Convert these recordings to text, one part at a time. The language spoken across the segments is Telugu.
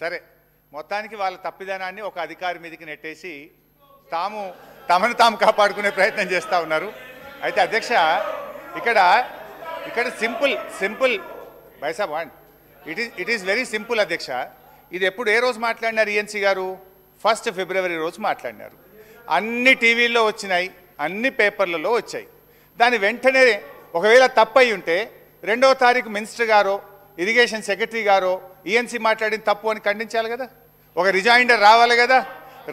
సరే, మొత్తానికి వాళ్ళ తప్పిదనాన్ని ఒక అధికారి మీదకి నెట్టేసి తమను తాము కాపాడుకునే ప్రయత్నం చేస్తూ ఉన్నారు. అయితే అధ్యక్ష, ఇక్కడ సింపుల్ బైసాబ్ ఇట్ ఈస్ వెరీ సింపుల్ అధ్యక్ష. ఇది ఏ రోజు మాట్లాడినారు ఈఎన్సీ గారు? 1 ఫిబ్రవరి రోజు మాట్లాడినారు. అన్ని టీవీల్లో వచ్చినాయి, అన్ని పేపర్లలో వచ్చాయి. దాని వెంటనే ఒకవేళ తప్పయి ఉంటే 2వ తారీఖు మినిస్టర్ గారో ఇరిగేషన్ సెక్రటరీ గారో ఈఎన్సీ మాట్లాడిన తప్పు అని ఖండించాలి కదా, ఒక రిజైండర్ రావాలి కదా.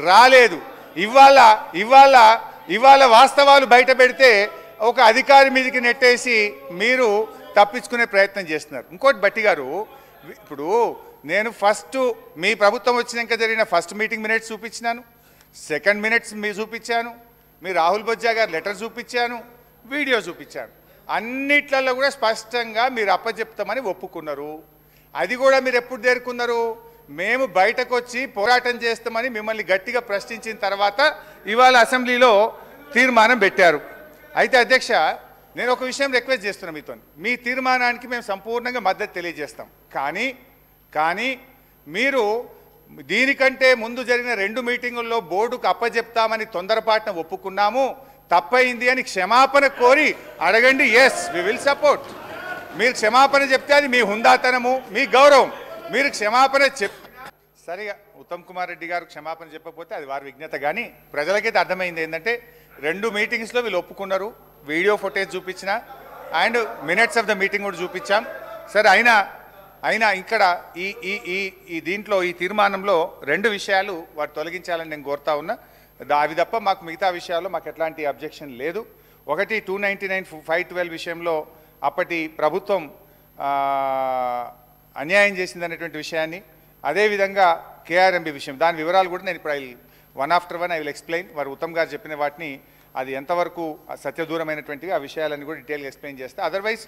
రాలేదు. ఇవాళ వాస్తవాలు బయట పెడితే ఒక అధికారి మీదకి నెట్టేసి మీరు తప్పించుకునే ప్రయత్నం చేస్తున్నారు. ఇంకోటి బట్టి గారు, ఇప్పుడు నేను మీ ప్రభుత్వం వచ్చినాక జరిగిన ఫస్ట్ మీటింగ్ మినిట్స్ చూపించినాను, సెకండ్ మినిట్స్ మీరు చూపించాను, మీ రాహుల్ బొజ్జా గారు లెటర్ చూపించాను, వీడియో చూపించాను. అన్నిట్లలో కూడా స్పష్టంగా మీరు అప్పచెప్తామని ఒప్పుకున్నారు. అది కూడా మీరు ఎప్పుడు చేరుకున్నారు? మేము బయటకు వచ్చి పోరాటం చేస్తామని మిమ్మల్ని గట్టిగా ప్రశ్నించిన తర్వాత ఇవాళ అసెంబ్లీలో తీర్మానం పెట్టారు. అయితే అధ్యక్ష, నేను ఒక విషయం రిక్వెస్ట్ చేస్తున్నాను మీతో. మీ తీర్మానానికి మేము సంపూర్ణంగా మద్దతు తెలియజేస్తాం. కానీ మీరు దీనికంటే ముందు జరిగిన 2 మీటింగుల్లో బోర్డుకు అప్పచెప్తామని తొందరపాటున ఒప్పుకున్నాము, తప్పైంది అని క్షమాపణ కోరి అడగండి. Yes, we will support. మీరు క్షమాపణ చెప్తే అది మీ హుందాతనము, మీ గౌరవం. మీరు క్షమాపణ సరిగా ఉత్తమ్ కుమార్ రెడ్డి గారు క్షమాపణ చెప్పకపోతే అది వారి విజ్ఞత. కానీ ప్రజలకైతే అర్థమైంది ఏంటంటే 2 మీటింగ్స్లో వీళ్ళు ఒప్పుకున్నారు. వీడియో ఫుటేజ్ చూపించిన and minutes of the meeting కూడా చూపించాం. సరే, అయినా ఇక్కడ ఈ దీంట్లో ఈ తీర్మానంలో 2 విషయాలు వారు తొలగించాలని నేను కోరుతా ఉన్నా. అవి తప్ప మాకు మిగతా విషయాల్లో మాకు ఎట్లాంటి అబ్జెక్షన్ లేదు. ఒకటి 299/512 విషయంలో అప్పటి ప్రభుత్వం అన్యాయం చేసిందనేటువంటి విషయాన్ని, అదేవిధంగా కేఆర్ఎంబి విషయం, దాని వివరాలు కూడా నేను ఇప్పుడు one after one I will explain. వారు ఉత్తమ్ గారు చెప్పిన వాటిని అది ఎంతవరకు సత్యదూరమైనటువంటివి ఆ విషయాలన్నీ కూడా డీటెయిల్గా ఎక్స్ప్లెయిన్ చేస్తే, అదర్వైజ్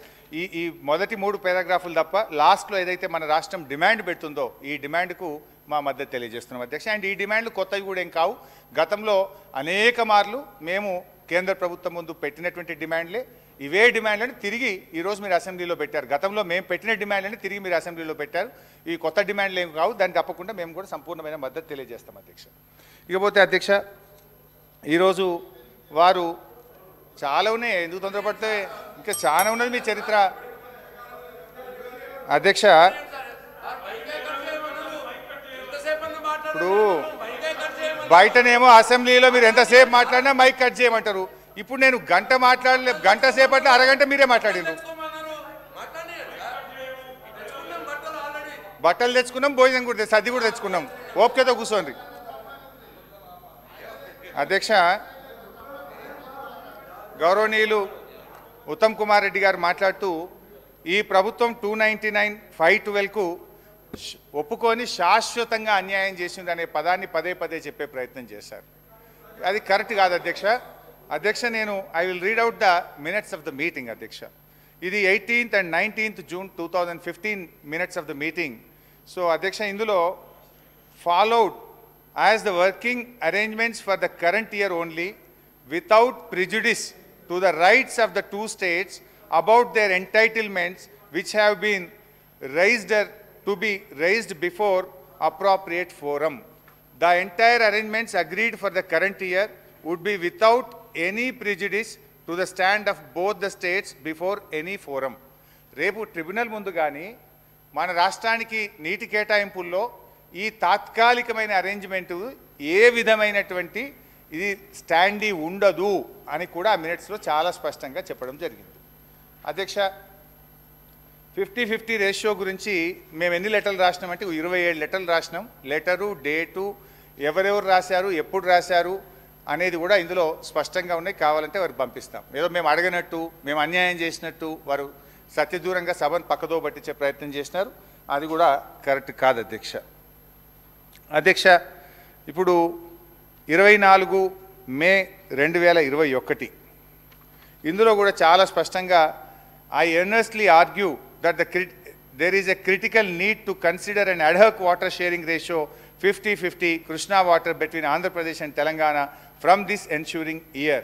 ఈ మొదటి 3 పారాగ్రాఫులు తప్ప లాస్ట్లో ఏదైతే మన రాష్ట్రం డిమాండ్ పెడుతుందో ఈ డిమాండ్కు మా మద్దతు తెలియజేస్తున్నాం అధ్యక్ష. అండ్ ఈ డిమాండ్లు కొత్తవి కూడా ఏం కావు. గతంలో అనేక మార్లు మేము కేంద్ర ప్రభుత్వం ముందు పెట్టినటువంటి డిమాండ్లే. ఇవే డిమాండ్లను తిరిగి ఈరోజు మీరు అసెంబ్లీలో పెట్టారు. గతంలో మేము పెట్టిన డిమాండ్లని తిరిగి మీరు అసెంబ్లీలో పెట్టారు. ఈ కొత్త డిమాండ్లు ఏం కావు. దాన్ని తప్పకుండా మేము కూడా సంపూర్ణమైన మద్దతు తెలియజేస్తాం అధ్యక్ష. ఇకపోతే అధ్యక్ష, ఈరోజు వారు చాలా ఉన్నాయి, ఎందుకు తొందరపడితే ఇంకా చాలా ఉన్నది మీ చరిత్ర అధ్యక్ష. ఇప్పుడు బయటనేమో అసెంబ్లీలో మీరు ఎంతసేపు మాట్లాడినా మైక్ కట్ చేయమంటారు. ఇప్పుడు నేను గంట సేపట్లో అరగంట మీరే మాట్లాడినారు. బట్టలు తెచ్చుకున్నాం, భోజనం కూడా సర్ది కూడా తెచ్చుకున్నాం. ఓపికతో కూర్చోండి అధ్యక్ష. గౌరవనీయులు ఉత్తమ్ కుమార్ రెడ్డి గారు మాట్లాడుతూ ఈ ప్రభుత్వం 299/512కు ఒప్పుకొని శాశ్వతంగా అన్యాయం చేసింది అనే పదాన్ని పదే చెప్పే ప్రయత్నం చేశారు. అది కరెక్ట్ కాదు అధ్యక్ష. నేను I will read out the minutes of the meeting అధ్యక్ష. ఇది 18th and 19th June 2015 minutes of the meeting. So అధ్యక్ష, ఇందులో followed as the working arrangements for the current year only without prejudice to the rights of the 2 states about their entitlements which have been to be raised before appropriate forum. The entire arrangements agreed for the current year would be without any prejudice to the stand of both the states before any forum. రేపు ట్రిబ్యునల్ ముందు కానీ మన రాష్ట్రానికి నీటి కేటాయింపుల్లో ఈ తాత్కాలికమైన అరేంజ్మెంటు ఏ విధమైనటువంటి ఇది స్టాండీ ఉండదు అని కూడా ఆ మినిట్స్లో చాలా స్పష్టంగా చెప్పడం జరిగింది అధ్యక్ష. 50-50 రేషియో గురించి మేము ఎన్ని లెటర్లు రాసినామంటే 27 లెటర్లు రాసినాం. లెటరు, డేటు, ఎవరెవరు రాశారు, ఎప్పుడు రాశారు అనేది కూడా ఇందులో స్పష్టంగా ఉన్నాయి. కావాలంటే వారు పంపిస్తాం. ఏదో మేము అడగనట్టు, మేము అన్యాయం చేసినట్టు వారు సత్యదూరంగా సభను పక్కదో పట్టించే ప్రయత్నం చేసినారు. అది కూడా కరెక్ట్ కాదు అధ్యక్ష. ఇప్పుడు 24 మే 2021 ఇందులో కూడా చాలా స్పష్టంగా I earnestly argue that there is a critical need to consider an ad hoc water sharing ratio 50-50 Krishna water between Andhra Pradesh and Telangana from this ensuing year.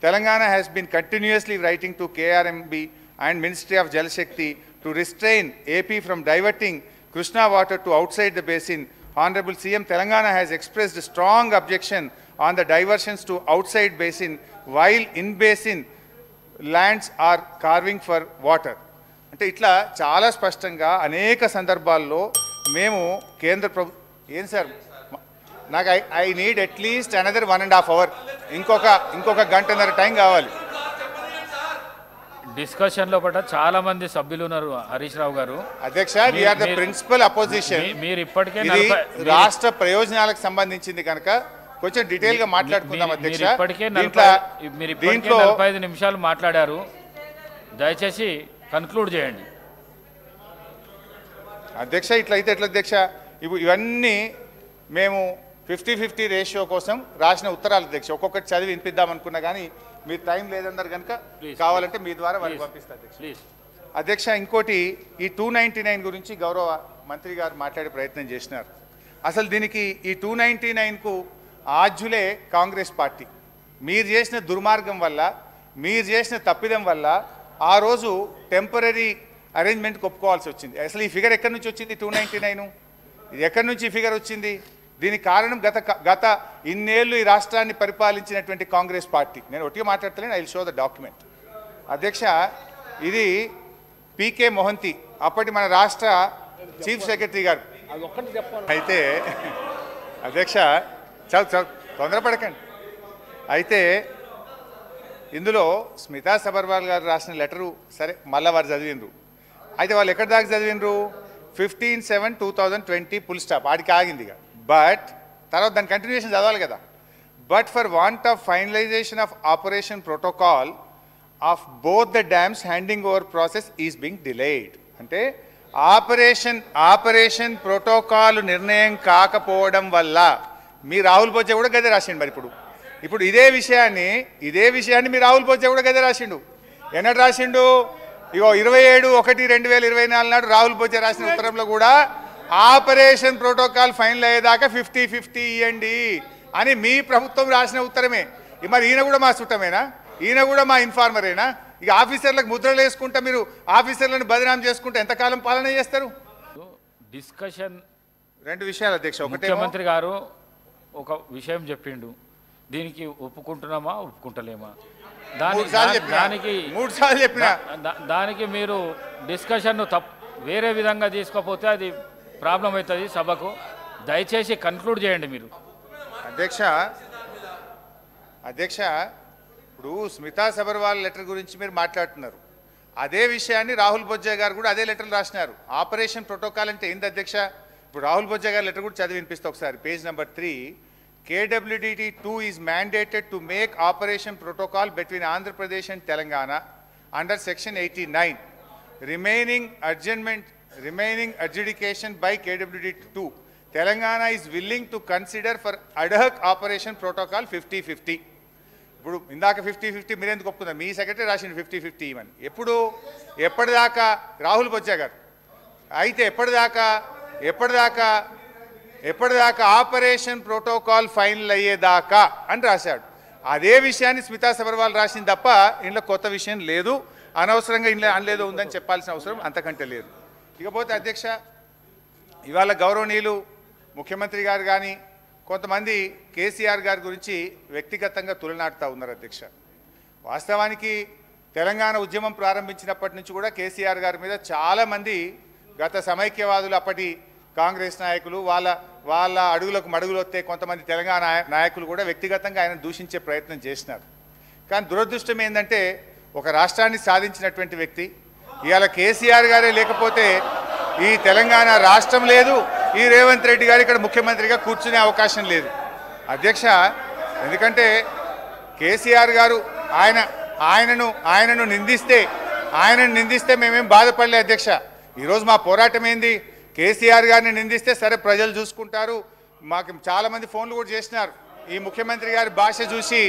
Telangana has been continuously writing to KRMB and Ministry of Jal Shakti to restrain AP from diverting Krishna water to outside the basin. Honorable CM, Telangana has expressed strong objection on the diversions to outside basin while in basin lands are carving for water. అంటే ఇట్లా చాలా స్పష్టంగా అనేక సందర్భాల్లో మేము కేంద్ర ఏం సార్ నాకు I need at least another 1.5 hours, ఇంకొక గంటన్నర టైం కావాలి. డిస్కషన్లో పట్ల చాలా మంది సభ్యులు ఉన్నారు హరీష్ రావు గారు. అధ్యక్ష, we are the principal opposition. మీరు ఇప్పటికే రాష్ట్ర ప్రయోజనాలకు సంబంధించింది కనుక కొంచెం డీటెయిల్ గా మాట్లాడుకుందాం అధ్యక్ష. మీరు ఇప్పటికే 45 నిమిషాలు మాట్లాడారు, దయచేసి కన్క్లూడ్ చేయండి అధ్యక్ష. ఇట్లయితే ఎట్లా అధ్యక్ష, ఇవన్నీ మేము 50-50 రేషియో కోసం రాసిన ఉత్తరాలు అధ్యక్ష. ఒక్కొక్కటి చదివి వినిపిద్దాం అనుకున్నా కానీ మీరు టైం లేదన్నారు కనుక కావాలంటే మీ ద్వారా వారికి పంపిస్తా అధ్యక్ష. అధ్యక్ష, ఇంకోటి ఈ 299 గురించి గౌరవ మంత్రి గారు మాట్లాడే ప్రయత్నం చేసినారు. అసలు దీనికి ఈ 299కు ఆద్యులే కాంగ్రెస్ పార్టీ. మీరు చేసిన దుర్మార్గం వల్ల, మీరు చేసిన తప్పిదం వల్ల ఆ రోజు టెంపరీ అరేంజ్మెంట్కి ఒప్పుకోవాల్సి వచ్చింది. అసలు ఈ ఫిగర్ ఎక్కడి నుంచి వచ్చింది 299? ఇది ఎక్కడి నుంచి ఈ ఫిగర్ వచ్చింది? దీనికి కారణం గత ఇన్నేళ్ళు ఈ రాష్ట్రాన్ని పరిపాలించినటువంటి కాంగ్రెస్ పార్టీ. నేను ఒట్టిగా మాట్లాడతలేను, I will show the document. అధ్యక్ష, ఇది పీకే మొహంతి, అప్పటి మన రాష్ట్ర చీఫ్ సెక్రటరీ గారు. అయితే అధ్యక్ష తొందరపడకండి. అయితే ఇందులో స్మితా సబర్వాల్ గారు రాసిన లెటరు సరే మళ్ళీ వారు చదివినరు. అయితే వాళ్ళు ఎక్కడి దాకా చదివినరు? 15/7/2020 ఫుల్ స్టాప్, ఆడికి ఆగింది. బట్ తర్వాత దాని కంటిన్యూషన్ చదవాలి కదా. But for want of finalisation of operation protocol of both the dams handing over process is Bing delayed. అంటే ఆపరేషన్ ప్రోటోకాల్ నిర్ణయం కాకపోవడం వల్ల మీ రాహుల్ బొజ్జ కూడా గదే రాసిండు. మరి ఇప్పుడు ఇదే విషయాన్ని మీ రాహుల్ బొజ్జ కూడా గదే రాసిండు. ఎన్నడు రాసిండు? ఇగో 27/1/2024 నాడు రాహుల్ బొజ్జ రాసిన ఉత్తరంలో కూడా ఆపరేషన్ ప్రోటోకాల్ ఫైనల్ అయ్యేదాకా 50-50 ఇవ్వండి అని మీ ప్రభుత్వం రాసిన ఉత్తరమే. మరి ఈయన కూడా మా చుట్టమేనా? ఈయన కూడా మా ఇన్ఫార్మరేనా? ఇక ఆఫీసర్లకు ముద్రలు వేసుకుంటా మీరు ఆఫీసర్లను బదనాం చేసుకుంటే ఎంతకాలం పాలన చేస్తారు? డిస్కషన్ 2 విషయాలు అధ్యక్ష. ఒకటి, ముఖ్యమంత్రి గారు ఒక విషయం చెప్పిండు, దీనికి ఒప్పుకుంటున్నామా ఒప్పుకుంటలేమా, దానికి మీరు డిస్కషన్ను వేరే విధంగా తీసుకోకపోతే అది ప్రాబ్లం అవుతుంది సభకు. దయచేసి కన్క్లూడ్ చేయండి మీరు. అధ్యక్ష, ఇప్పుడు స్మితా సబర్వాల్ లెటర్ గురించి మీరు మాట్లాడుతున్నారు. అదే విషయాన్ని రాహుల్ బొజ్జా గారు కూడా అదే లెటర్లు రాసినారు. ఆపరేషన్ ప్రోటోకాల్ అంటే ఏంది అధ్యక్ష? ఇప్పుడు రాహుల్ బొజ్జా గారి లెటర్ కూడా చదివి వినిపిస్తే ఒకసారి. Page number 3, KWDT2 is mandated to make operation protocol between Andhra Pradesh and Telangana under section 89. Remaining adjudication by KWDT2. Telangana is willing to consider for ad hoc operation protocol 50-50. ఇప్పుడు ఇందాక 50-50 మీరు ఎందుకు ఒప్పుకున్నారు? మీ సెక్రటరీ రాసింది 50-50 ఇవని. ఎప్పటిదాకా రాహుల్ బొజ్జా గారు అయితే ఎప్పటిదాకా ఆపరేషన్ ప్రోటోకాల్ ఫైనల్ అయ్యేదాకా అని రాశాడు. అదే విషయాన్ని స్మితా సబర్వాల్ రాసింది తప్ప ఇంట్లో కొత్త విషయం లేదు. అనవసరంగా ఇంట్లో అనలేదో ఉందని చెప్పాల్సిన అవసరం అంతకంటే లేదు. ఇకపోతే అధ్యక్ష, ఇవాళ గౌరవనీయులు ముఖ్యమంత్రి గారు కానీ కొంతమంది కేసీఆర్ గారి గురించి వ్యక్తిగతంగా తులనాడుతూ ఉన్నారు అధ్యక్ష. వాస్తవానికి తెలంగాణ ఉద్యమం ప్రారంభించినప్పటి నుంచి కూడా కేసీఆర్ గారి మీద చాలామంది గత సమైక్యవాదులు, అప్పటి కాంగ్రెస్ నాయకులు, వాళ్ళ అడుగులకు మడుగులు వస్తే కొంతమంది తెలంగాణ నాయకులు కూడా వ్యక్తిగతంగా ఆయన దూషించే ప్రయత్నం చేసినారు. కానీ దురదృష్టం ఏంటంటే ఒక రాష్ట్రాన్ని సాధించినటువంటి వ్యక్తి ఇవాళ కేసీఆర్ గారే లేకపోతే ఈ తెలంగాణ రాష్ట్రం లేదు, ఈ రేవంత్ రెడ్డి గారు ఇక్కడ ముఖ్యమంత్రిగా కూర్చునే అవకాశం లేదు అధ్యక్ష. ఎందుకంటే కేసీఆర్ గారు ఆయనను నిందిస్తే మేమేం బాధపడలే అధ్యక్ష. ఈరోజు మా పోరాటం ఏంది? కేసీఆర్ గారిని నిందిస్తే సరే ప్రజలు చూసుకుంటారు. మాకు చాలామంది ఫోన్లు కూడా చేసినారు. ఈ ముఖ్యమంత్రి గారి భాష చూసి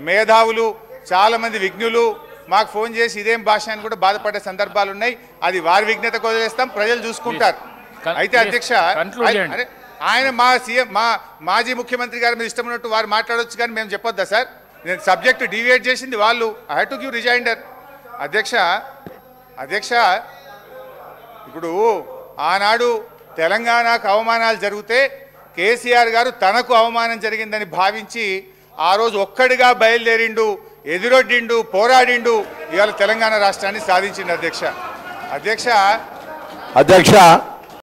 మేధావులు, చాలామంది విఘ్నులు మాకు ఫోన్ చేసి ఇదేం భాష అని కూడా బాధపడే సందర్భాలు ఉన్నాయి. అది వారి విఘ్నతకు వదిలేస్తాం, ప్రజలు చూసుకుంటారు. అయితే అధ్యక్ష, ఆయన మాజీ ముఖ్యమంత్రి గారి మీద ఇష్టం ఉన్నట్టు వారు మాట్లాడవచ్చు, కానీ మేము చెప్పొద్దా సార్? నేను సబ్జెక్టు డివియేట్ చేసింది వాళ్ళు. I have to give rejoinder అధ్యక్ష. ఇప్పుడు ఆనాడు తెలంగాణకు అవమానాలు జరిగితే కేసీఆర్ గారు తనకు అవమానం జరిగిందని భావించి ఆ రోజు ఒక్కడిగా బయలుదేరిండు, ఎదురొడ్డిండు, పోరాడిండు, ఇవాళ తెలంగాణ రాష్ట్రాన్ని సాధించిండు. అధ్యక్ష